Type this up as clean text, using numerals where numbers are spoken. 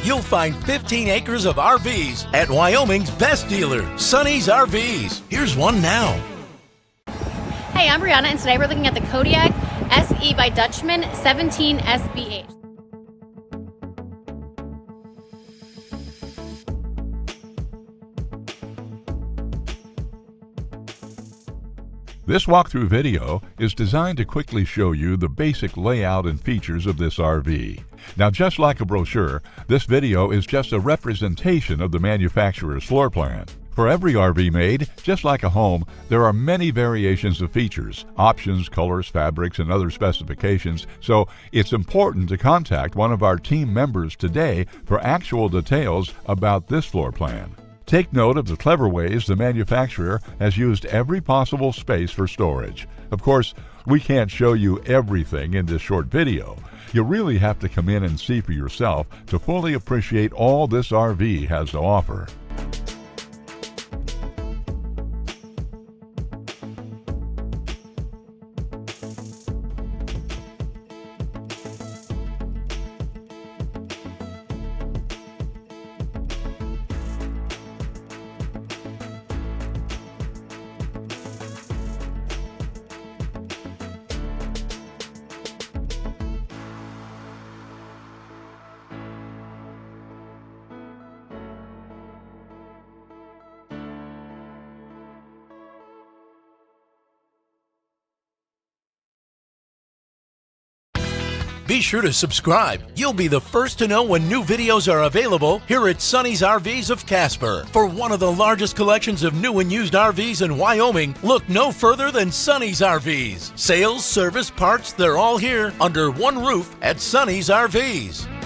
you'll find 15 acres of RVs at Wyoming's best dealer, Sonny's RVs. Here's one now. Hey, I'm Brianna, and today we're looking at the Kodiak SE by Dutchmen 17SBH. This walkthrough video is designed to quickly show you the basic layout and features of this RV. Now, just like a brochure, this video is just a representation of the manufacturer's floor plan. For every RV made, just like a home, there are many variations of features, options, colors, fabrics, and other specifications, so it's important to contact one of our team members today for actual details about this floor plan. Take note of the clever ways the manufacturer has used every possible space for storage. Of course, we can't show you everything in this short video. You really have to come in and see for yourself to fully appreciate all this RV has to offer. Be sure to subscribe. You'll be the first to know when new videos are available here at Sonny's RVs of Casper. For one of the largest collections of new and used RVs in Wyoming, look no further than Sonny's RVs. Sales, service, parts, they're all here under one roof at Sonny's RVs.